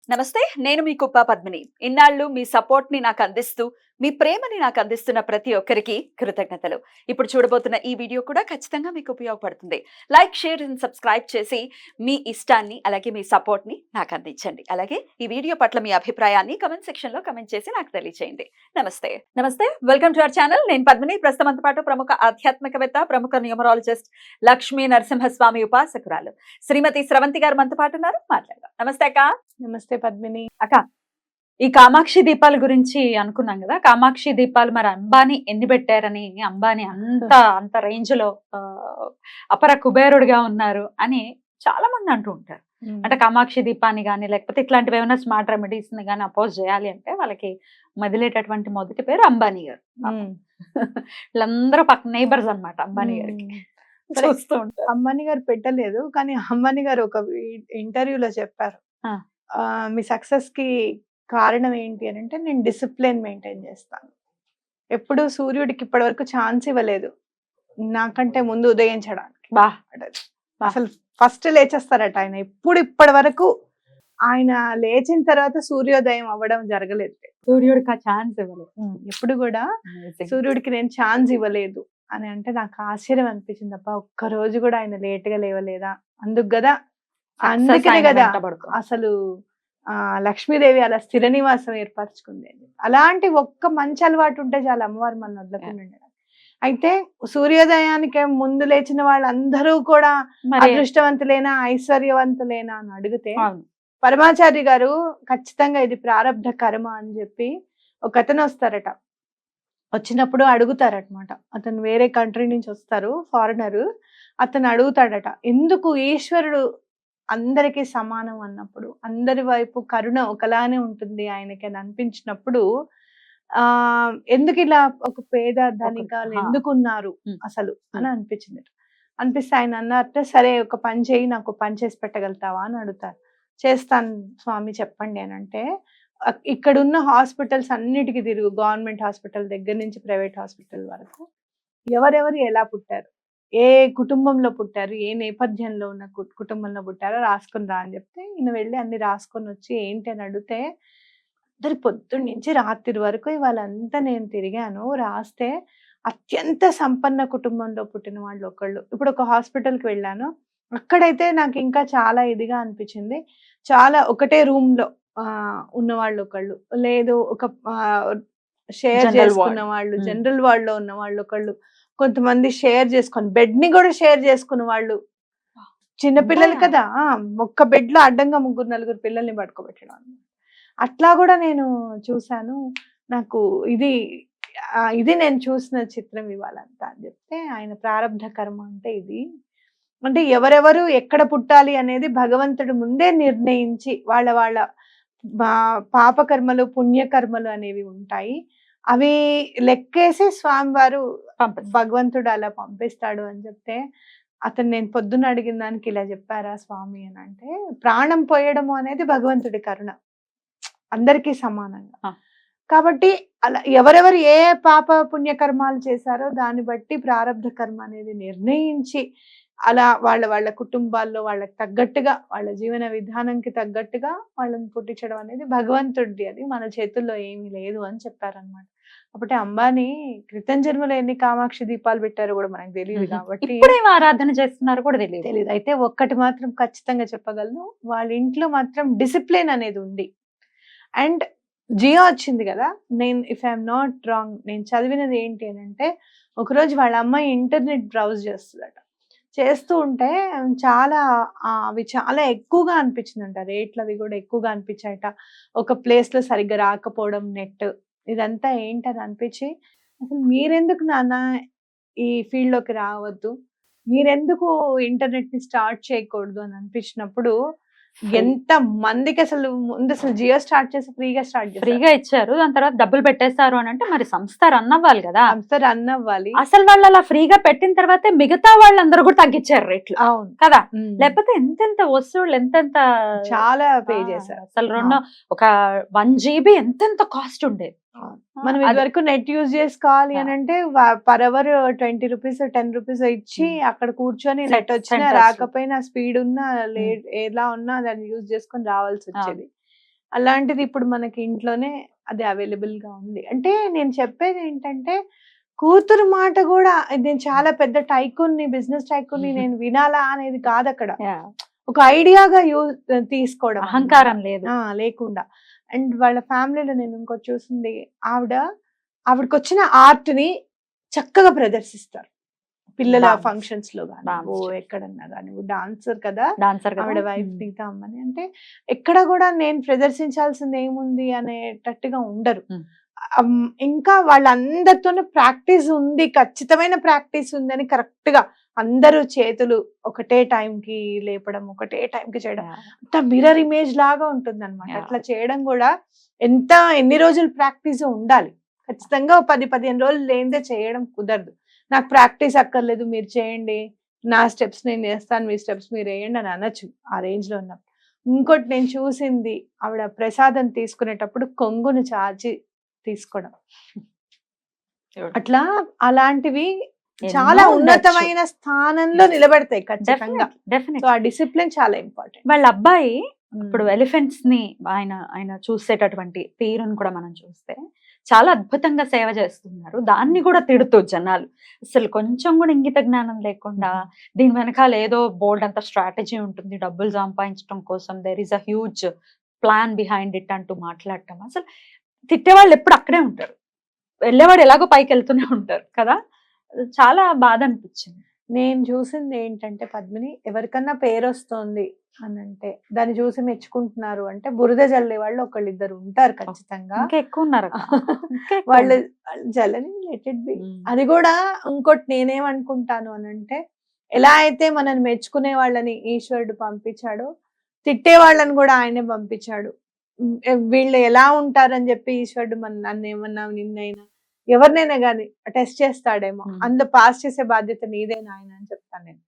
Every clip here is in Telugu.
నమస్తే. నేను మీ కుప్ప పద్మిని. ఇన్నాళ్ళు మీ సపోర్ట్‌ని నాకందిస్తూ, మీ ప్రేమని నాకందిస్తున్న ప్రతి ఒక్కరికి కృతజ్ఞతలు. ఇప్పుడు చూడబోతున్న ఈ వీడియో కూడా ఖచ్చితంగా మీకు ఉపయోగపడుతుంది. లైక్, షేర్ అండ్ సబ్స్క్రైబ్ చేసి మీ ఇష్టాన్ని అలాగే మీ సపోర్ట్‌ని నాకందించండి. అలాగే ఈ వీడియో పట్ల మీ అభిప్రాయాన్ని కామెంట్ సెక్షన్‌లో కామెంట్ చేసి నాకు తెలియజేయండి. నమస్తే. నమస్తే. Welcome to our channel. నేను పద్మిని. ప్రస్తుతం మనతో పాటు ప్రముఖ ఆధ్యాత్మికవేత్త, ప్రముఖ న్యూమరాలజిస్ట్ లక్ష్మీ నరసింహస్వామి ఉపాసకురాలు శ్రీమతి స్రవంతి గారు మనతో పాటు ఉన్నారు. మాట్లాడదాం. నమస్తే అక్క. నమస్తే పద్మిని. అక్క, ఈ కామాక్షి దీపాల గురించి అనుకున్నాం కదా. కామాక్షి దీపాలు మరి అంబానీ ఎన్ని పెట్టారని, అంబానీ అంత రేంజ్ లో అపర కుబేరుడిగా ఉన్నారు అని చాలా మంది అంటూ ఉంటారు. అంటే కామాక్షి దీపాన్ని కానీ లేకపోతే ఇట్లాంటివి ఏమైనా స్మార్ట్ రెమెడీస్ ని కానీ అపోజ్ చేయాలి అంటే వాళ్ళకి మదిలేటటువంటి మొదటి పేరు అంబానీ గారు. వీళ్ళందరూ పక్క నైబర్స్ అన్నమాట అంబానీ గారికి. చూస్తూ ఉంటారు. అంబానీ గారు పెట్టలేదు, కానీ అంబానీ గారు ఒక ఇంటర్వ్యూలో చెప్పారు, మీ సక్సెస్ కి కారణం ఏంటి అని అంటే, నేను డిసిప్లిన్ మెయింటైన్ చేస్తాను. ఎప్పుడు సూర్యుడికి ఇప్పటి వరకు ఛాన్స్ ఇవ్వలేదు నాకంటే ముందు ఉదయించడానికి. అసలు ఫస్ట్ లేచేస్తారట ఆయన. ఇప్పటి వరకు ఆయన లేచిన తర్వాత సూర్యోదయం అవ్వడం జరగలేదు. సూర్యుడికి ఆ ఛాన్స్ ఇవ్వలేదు. ఎప్పుడు కూడా సూర్యుడికి నేను ఛాన్స్ ఇవ్వలేదు అని అంటే నాకు ఆశ్చర్యం అనిపించింది తప్ప, ఒక్క రోజు కూడా ఆయన లేట్ గా లేవలేదా? అందుకనే కదా అసలు లక్ష్మీదేవి అలా స్థిర నివాసం ఏర్పరచుకుంది. అలాంటి ఒక్క మంచి అలవాటు ఉంటే చాలా అమ్మవారు మన వదలకుండా ఉండేది. అయితే సూర్యోదయానికి ముందు లేచిన వాళ్ళందరూ కూడా అదృష్టవంతులేనా, ఐశ్వర్యవంతులేనా అని అడిగితే పరమాచారి గారు ఖచ్చితంగా ఇది ప్రారబ్ధ కర్మ అని చెప్పి ఒక అతను వస్తారట. వచ్చినప్పుడు అడుగుతారటమాట. అతను వేరే కంట్రీ నుంచి వస్తారు, ఫారినరు. అతను అడుగుతాడట, ఎందుకు ఈశ్వరుడు అందరికీ సమానం అన్నప్పుడు, అందరి వైపు కరుణ ఒకలానే ఉంటుంది ఆయనకి అని అనిపించినప్పుడు, ఎందుకు ఇలా ఒక పేద ధనికాలు ఎందుకున్నారు అసలు అని అనిపించింది. అనిపిస్తే ఆయన అన్నారట, సరే ఒక పని చేయి, నాకు పని చేసి పెట్టగలుగుతావా అని అడుగుతారు. చేస్తాను స్వామి చెప్పండి అని అంటే, ఇక్కడున్న హాస్పిటల్స్ అన్నిటికీ తిరుగు, గవర్నమెంట్ హాస్పిటల్ దగ్గర నుంచి ప్రైవేట్ హాస్పిటల్ వరకు ఎవరెవరు ఎలా పుట్టారు, ఏ కుటుంబంలో పుట్టారు, ఏ నేపథ్యంలో ఉన్న కుటుంబంలో పుట్టారో రాసుకొని రా అని చెప్తే ఈయన వెళ్ళి అన్ని రాసుకొని వచ్చి ఏంటి అని అడిగితే, అందరి పొద్దున్న నుంచి రాత్రి వరకు వాళ్ళంతా నేను తిరిగాను, రాస్తే అత్యంత సంపన్న కుటుంబంలో పుట్టిన వాళ్ళు ఒకళ్ళు. ఇప్పుడు ఒక హాస్పిటల్కి వెళ్ళాను, అక్కడైతే నాకు ఇంకా చాలా ఇదిగా అనిపించింది. చాలా ఒకటే రూమ్ లో ఉన్న వాళ్ళు ఒకళ్ళు, లేదు ఒక షేర్ చేసుకున్న వాళ్ళు, జనరల్ వార్డ్ లో ఉన్న వాళ్ళు ఒకళ్ళు, కొంతమంది షేర్ చేసుకొని బెడ్ ని కూడా షేర్ చేసుకున్న వాళ్ళు, చిన్నపిల్లలు కదా, ఒక్క బెడ్ లో అడ్డంగా 3-4 పిల్లల్ని పడుకోబెట్టడం. అట్లా కూడా నేను చూసాను. నాకు ఇది నేను చూసిన చిత్రం ఇవ్వాలంతా అని చెప్తే, ఆయన ప్రారబ్ధ కర్మ అంటే ఇది. అంటే ఎవరెవరు ఎక్కడ పుట్టాలి అనేది భగవంతుడు ముందే నిర్ణయించి, వాళ్ళ పాపకర్మలు పుణ్యకర్మలు అనేవి ఉంటాయి. అవి లెక్కేసి స్వామివారు భగవంతుడు అలా పంపిస్తాడు అని చెప్తే, అతను నేను పొద్దున్న అడిగిన దానికి ఇలా చెప్పారా స్వామి అని అంటే, ప్రాణం పోయడము అనేది భగవంతుడి కరుణ అందరికీ సమానంగా. కాబట్టి అలా ఎవరెవరు ఏ పాప పుణ్యకర్మాలు చేశారో దాన్ని బట్టి ప్రారబ్ధ కర్మ అనేది నిర్ణయించి, అలా వాళ్ళ కుటుంబాల్లో వాళ్ళకి తగ్గట్టుగా, వాళ్ళ జీవన విధానంకి తగ్గట్టుగా వాళ్ళని పుట్టించడం అనేది భగవంతుడిది, అది మన చేతుల్లో ఏమీ లేదు అని చెప్పారనమాట. కాబట్టి అంబానీ క్రితం జన్మలో ఎన్ని కామాక్షి దీపాలు పెట్టారో కూడా మనకు తెలియదు, కాబట్టి ఆరాధన చేస్తున్నారు కూడా తెలియదు. అయితే ఒక్కటి మాత్రం ఖచ్చితంగా చెప్పగలను, వాళ్ళ ఇంట్లో మాత్రం డిసిప్లిన్ అనేది ఉంది. అండ్ జియో వచ్చింది కదా, నేను ఇఫ్ ఐఎమ్ నాట్ రాంగ్, నేను చదివినది ఏంటి అని అంటే, ఒకరోజు వాళ్ళ అమ్మాయి ఇంటర్నెట్ బ్రౌజ్ చేస్తుందట. చేస్తూ ఉంటే అవి చాలా ఎక్కువగా అనిపించిందంట, రేట్లు అవి కూడా ఎక్కువగా అనిపించాయట. ఒక ప్లేస్ లో సరిగ్గా రాకపోవడం నెట్, ఇదంతా ఏంటని అనిపించి, అసలు మీరెందుకు నాన్న ఈ ఫీల్డ్ లోకి రావద్దు, మీరెందుకు ఇంటర్నెట్ ని స్టార్ట్ చేయకూడదు అని అనిపించినప్పుడు, ఎంత మందికి అసలు ముందు జియో స్టార్ట్ చేసి ఫ్రీగా ఇచ్చారు, దాని తర్వాత డబ్బులు పెట్టేస్తారు అని అంటే, మరి సంస్థ రన్ అవ్వాలి కదా. సంస్థ రన్ అవ్వాలి. అసలు వాళ్ళు అలా ఫ్రీగా పెట్టిన తర్వాత మిగతా వాళ్ళందరూ కూడా తగ్గించారు రేట్లు. అవును కదా, లేకపోతే ఎంతెంత వస్తువులు ఎంతెంత చాలా పే చేశారు. అసలు ఒక 1 GB ఎంతెంత కాస్ట్ ఉండేది. మనం ఇదివరకు నెట్ యూజ్ చేసుకోవాలి అని అంటే పర్ అవర్ 20 రూపీస్ 10 రూపీస్ ఇచ్చి అక్కడ కూర్చొని నెట్ వచ్చినా రాకపోయినా, స్పీడ్ ఉన్నా ఎలా ఉన్నా దాన్ని యూజ్ చేసుకొని రావాల్సి వచ్చేది. అలాంటిది ఇప్పుడు మనకి ఇంట్లోనే అది అవైలబుల్ గా ఉంది. అంటే నేను చెప్పేది ఏంటంటే కూతురు మాట కూడా నేను చాలా పెద్ద టైకూన్ని, బిజినెస్ టైకూన్ని నేను వినాలా అనేది కాదు అక్కడ. ఒక ఐడియాగా తీసుకోవడం అన్నమాట. అహంకారం లేదు. లేకుండా. అండ్ వాళ్ళ ఫ్యామిలీలో నేను ఇంకోటి చూసింది, ఆవిడకి వచ్చిన ఆర్ట్ ని చక్కగా ప్రదర్శిస్తారు పిల్లల Dance. ఫంక్షన్స్ లో కానీ Dance. ఎక్కడన్నా కానీ. డాన్సర్ కదా డాన్సర్ ఆవిడ వైఫ్ నీతా అమ్మని. అంటే ఎక్కడ కూడా నేను ప్రదర్శించాల్సింది ఏముంది అనేటట్టుగా ఉండరు. ఇంకా వాళ్ళందరితోనూ ప్రాక్టీస్ ఉంది, ఖచ్చితమైన ప్రాక్టీస్ ఉందని కరెక్ట్ గా అందరూ చేతులు ఒకటే టైంకి లేపడం, ఒకటే టైంకి చేయడం, అంత మిర్రర్ ఇమేజ్ లాగా ఉంటుంది అనమాట. అట్లా చేయడం కూడా ఎన్ని రోజులు ప్రాక్టీస్ ఉండాలి. ఖచ్చితంగా 10-15 రోజులు లేనిదే చేయడం కుదరదు. నాకు ప్రాక్టీస్ అక్కర్లేదు, మీరు చేయండి, నా స్టెప్స్ నేను చేస్తాను, మీ స్టెప్స్ మీరు వేయండి అని అనొచ్చు ఆ రేంజ్ లో ఉన్నప్పుడు. ఇంకోటి నేను చూసింది, ఆవిడ ప్రసాదం తీసుకునేటప్పుడు కొంగును చాచి తీసుకోవడం. అట్లా అలాంటివి చాలా ఉన్నతమైన స్థానంలో నిలబెడతాయి ఖచ్చితంగా. సో ఆ డిసిప్లిన్ చాలా ఇంపార్టెంట్. వాళ్ళ అబ్బాయి ఇప్పుడు ఎలిఫెంట్స్ ని ఆయన చూసేటటువంటి తీరును కూడా మనం చూస్తే చాలా అద్భుతంగా సేవ చేస్తున్నారు. దాన్ని కూడా తిడుతూ జనాలు అసలు కొంచెం కూడా ఇంగిత జ్ఞానం లేకుండా దీని వెనకాల ఏదో బోల్డ్ అంత స్ట్రాటజీ ఉంటుంది, డబ్బులు సంపాదించడం కోసం, there is a huge plan behind it అంటూ మాట్లాడటం. అసలు తిట్టేవాళ్ళు ఎప్పుడు అక్కడే ఉంటారు, వెళ్ళేవాడు ఎలాగో పైకి వెళ్తూనే ఉంటారు కదా. చాలా బాధ అనిపించింది. నేను చూసింది ఏంటంటే పద్మిని, ఎవరికన్నా పేరు వస్తుంది అని అంటే దాన్ని చూసి మెచ్చుకుంటున్నారు అంటే బురద జల్లే వాళ్ళు ఒకళ్ళిద్దరు ఉంటారు ఖచ్చితంగా. ఇంకా ఎక్కువ ఉన్నారు వాళ్ళు జల్లని లెట్ ఇట్ బి. అది కూడా ఇంకోటి నేనేమనుకుంటాను అని అంటే, ఎలా అయితే మనల్ని మెచ్చుకునే వాళ్ళని ఈశ్వరుడు పంపించాడో, తిట్టే వాళ్ళని కూడా ఆయనే పంపించాడు. వీళ్ళు ఎలా ఉంటారని చెప్పి ఈశ్వరుడు నన్ను ఏమన్నా, నిన్నైనా, ఎవరినైనా కానీ టెస్ట్ చేస్తాడేమో, అందులో పాస్ చేసే బాధ్యత నీదేనా ఆయన అని చెప్తాను నేను.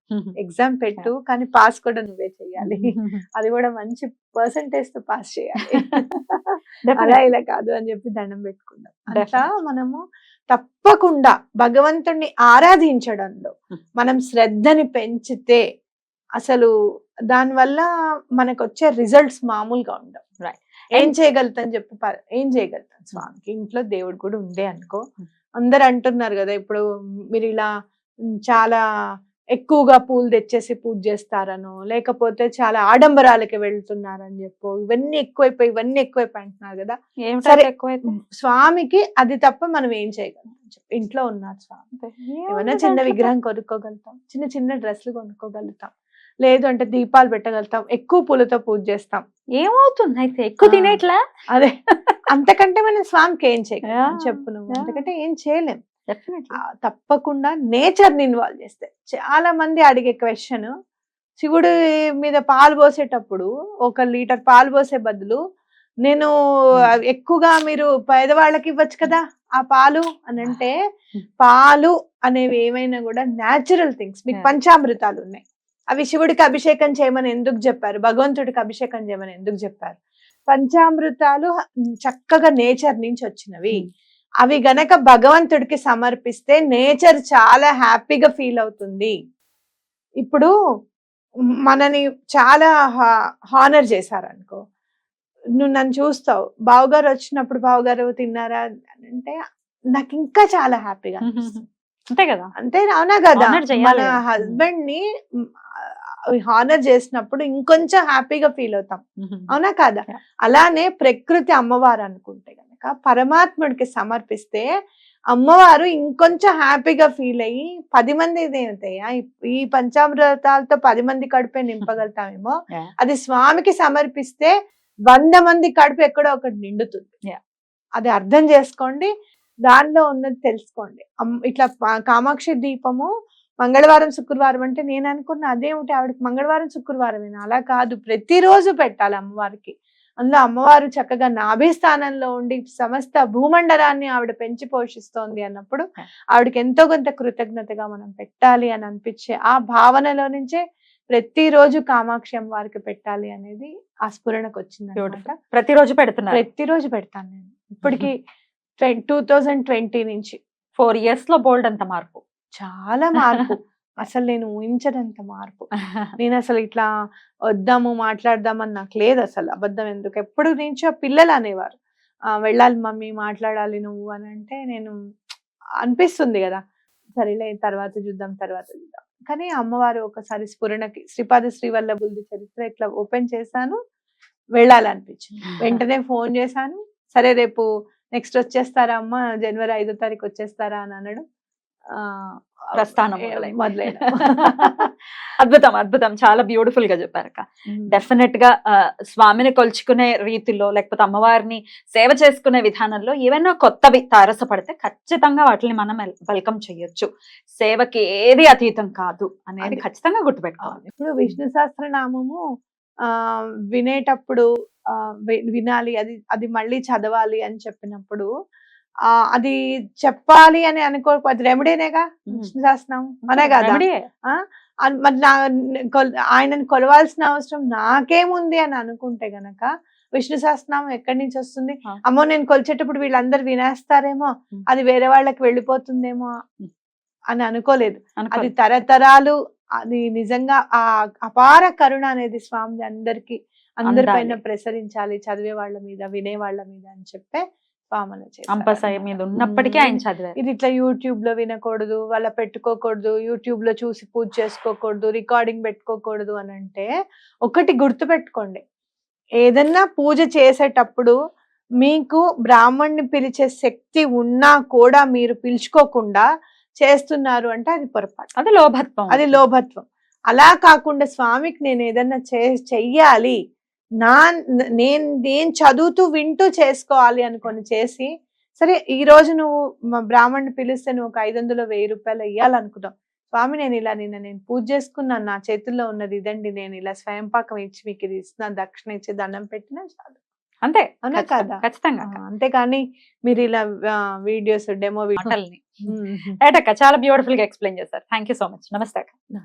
ఎగ్జామ్ పెట్టు, కానీ పాస్ కూడా నువ్వే చెయ్యాలి, అది కూడా మంచి పర్సంటేజ్ తో పాస్ చేయాలి, అలా ఇలా కాదు అని చెప్పి దండం పెట్టుకుందాం. అట్లా మనము తప్పకుండా భగవంతుణ్ణి ఆరాధించడంలో మనం శ్రద్ధని పెంచితే అసలు దానివల్ల మనకు వచ్చే రిజల్ట్స్ మామూలుగా ఉండవు. ఏం చేయగలుగుతాం చెప్పు, ఏం చేయగలుగుతాం స్వామికి. ఇంట్లో దేవుడు కూడా ఉండే అనుకో. అందరు అంటున్నారు కదా ఇప్పుడు, మీరు ఇలా చాలా ఎక్కువగా పూలు తెచ్చేసి పూజ చేస్తారనో, లేకపోతే చాలా ఆడంబరాలకి వెళ్తున్నారని చెప్పు, ఇవన్నీ ఎక్కువైపోయి అంటున్నారు కదా. సరే, స్వామికి అది తప్ప మనం ఏం చేయగలుగుతాం చెప్పు. ఇంట్లో ఉన్నారు స్వామి, ఏమైనా చిన్న విగ్రహం కొనుక్కోగలుగుతాం, చిన్న చిన్న డ్రెస్సులు కొనుక్కోగలుగుతాం, లేదు అంటే దీపాలు పెట్టగలుగుతాం, ఎక్కువ పూలతో పూజ చేస్తాం. ఏమవుతుంది అయితే ఎక్కువ తినేట్లా? అదే, అంతకంటే మనం స్వామికి ఏం చేయగలం చెప్పు నువ్వు. అంతకంటే ఏం చేయలేం. తప్పకుండా నేచర్ ని ఇన్వాల్వ్ చేస్తే. చాలా మంది అడిగే క్వశ్చన్, శివుడి మీద పాలు పోసేటప్పుడు 1 లీటర్ పాలు పోసే బదులు నేను ఎక్కువగా మీరు పేదవాళ్ళకి ఇవ్వచ్చు కదా ఆ పాలు అని అంటే, పాలు అనేవి ఏమైనా కూడా న్యాచురల్ థింగ్స్. మీకు పంచామృతాలు ఉన్నాయి, అవి శివుడికి అభిషేకం చేయమని ఎందుకు చెప్పారు, భగవంతుడికి అభిషేకం చేయమని ఎందుకు చెప్పారు? పంచామృతాలు చక్కగా నేచర్ నుంచి వచ్చినవి. అవి గనక భగవంతుడికి సమర్పిస్తే నేచర్ చాలా హ్యాపీగా ఫీల్ అవుతుంది. ఇప్పుడు మనని చాలా హానర్ చేశారనుకో, నువ్వు నన్ను చూస్తావు, బావగారు వచ్చినప్పుడు బావగారు తిన్నారా అంటే నాకు ఇంకా చాలా హ్యాపీగా అనిపిస్తుంది. అంతే కదా, అంతే, అవునా కదా. మన హస్బెండ్ ని హానర్ చేసినప్పుడు ఇంకొంచెం హ్యాపీగా ఫీల్ అవుతాం, అవునా కాదా. అలానే ప్రకృతి అమ్మవారు అనుకుంటే గనక పరమాత్ముడికి సమర్పిస్తే అమ్మవారు ఇంకొంచెం హ్యాపీగా ఫీల్ అయ్యి 10 మంది ఈ పంచామృతాలతో 10 మంది కడుపే నింపగలుగుతామేమో, అది స్వామికి సమర్పిస్తే 100 మంది కడుపు ఎక్కడో ఒకటి నిండుతుంది. అది అర్థం చేసుకోండి, దానిలో ఉన్నది తెలుసుకోండి. ఇట్లా కామాక్షి దీపము మంగళవారం శుక్రవారం అంటే నేను అనుకున్న అదేమిటి ఆవిడకి మంగళవారం శుక్రవారమేనా, అలా కాదు, ప్రతిరోజు పెట్టాలి అమ్మవారికి. అందులో అమ్మవారు చక్కగా నాభి స్థానంలో ఉండి సమస్త భూమండలాన్ని ఆవిడ పెంచి పోషిస్తోంది అన్నప్పుడు ఆవిడకి ఎంతో కొంత కృతజ్ఞతగా మనం పెట్టాలి అని అనిపించే ఆ భావనలో నుంచే ప్రతిరోజు కామాక్షి అమ్మవారికి పెట్టాలి అనేది ఆ స్ఫురణకు వచ్చింది. ప్రతిరోజు పెడతాను నేను ఇప్పటికి 2020 నుంచి 4 years లో బోల్డ్ అంత మార్పు, చాలా మార్పు. అసలు నేను ఊహించనంత మార్పు. నేను అసలు ఇట్లా వద్దాము మాట్లాడదామని నాకు లేదు అసలు. అబద్ధం ఎందుకు, ఎప్పుడు నుంచో పిల్లలు అనేవారు వెళ్ళాలి మమ్మీ మాట్లాడాలి నువ్వు అని. అంటే నేను అనిపిస్తుంది కదా, సరేలే తర్వాత చూద్దాం కానీ అమ్మవారు ఒకసారి స్ఫురణకి శ్రీపాద శ్రీవల్లభులది చరిత్ర ఇట్లా ఓపెన్ చేశాను, వెళ్ళాలనిపించింది. వెంటనే ఫోన్ చేశాను, సరే రేపు నెక్స్ట్ వచ్చేస్తారా అమ్మ, జనవరి 5వ తారీఖు వచ్చేస్తారా అని అనడం, ప్రస్థానం మొదలైన అద్భుతం అద్భుతం, చాలా బ్యూటిఫుల్ గా చెప్పారక్క. డెఫినెట్ గా స్వామిని కొలుచుకునే రీతిలో లేకపోతే అమ్మవారిని సేవ చేసుకునే విధానంలో ఏవైనా కొత్తవి తారసపడితే ఖచ్చితంగా వాటిని మనం వెల్కమ్ చేయొచ్చు. సేవకి ఏది అతీతం కాదు అనేది ఖచ్చితంగా గుర్తుపెట్టుకోవాలి. ఇప్పుడు విష్ణు సహస్రనామము వినేటప్పుడు వినాలి, అది మళ్ళీ చదవాలి అని చెప్పినప్పుడు అది చెప్పాలి అని అనుకో, అది రెమెడీనేగా విష్ణు సహస్రనామం అనే కదా. మరి ఆయనను కొలవాల్సిన అవసరం నాకేముంది అని అనుకుంటే గనక విష్ణు సహస్రనామం ఎక్కడి నుంచి వస్తుంది? అమ్మో నేను కొలిచేటప్పుడు వీళ్ళందరూ వినేస్తారేమో, అది వేరే వాళ్ళకి వెళ్ళిపోతుందేమో అని అనుకోలేదు. అది తరతరాలు, అది నిజంగా ఆ అపార కరుణ అనేది స్వామి అందరి పైన ప్రసరించాలి, చదివే వాళ్ళ మీద వినే వాళ్ళ మీద అని చెప్పే అంపశయ మీద ఉన్నప్పటికీ ఆయన చదివారు. ఇది ఇట్లా యూట్యూబ్ లో వినకూడదు, వాళ్ళ పెట్టుకోకూడదు, యూట్యూబ్ లో చూసి పూజ చేసుకోకూడదు, రికార్డింగ్ పెట్టుకోకూడదు అని అంటే ఒకటి గుర్తు పెట్టుకోండి, ఏదన్నా పూజ చేసేటప్పుడు మీకు బ్రాహ్మణ్ణి పిలిచే శక్తి ఉన్నా కూడా మీరు పిలుచుకోకుండా చేస్తున్నారు అంటే అది పొరపాటు, అది లోభత్వం. అలా కాకుండా స్వామికి నేను ఏదన్నా చెయ్యాలి, నేను చదువుతూ వింటూ చేసుకోవాలి అనుకొని చేసి, సరే ఈ రోజు నువ్వు మా బ్రాహ్మణ్ని పిలిస్తే నువ్వు ఒక 500 1000 రూపాయలు ఇవ్వాలనుకుంటావు, స్వామి నేను పూజ చేసుకున్నాను, నా చేతుల్లో ఉన్నది ఇదండి, నేను ఇలా స్వయం పాకం ఇచ్చి మీకు ఇది ఇస్తున్నాను, దక్షిణ ఇచ్చి దండం పెట్టినా చాలు, అంతే అవునా కదా? ఖచ్చితంగా. అంతేకాని మీరు ఇలా వీడియోస్ డెమో చాలా బ్యూటిఫుల్ గా ఎక్స్ప్లెయిన్ చేశారు. Thank you so much. నమస్తే.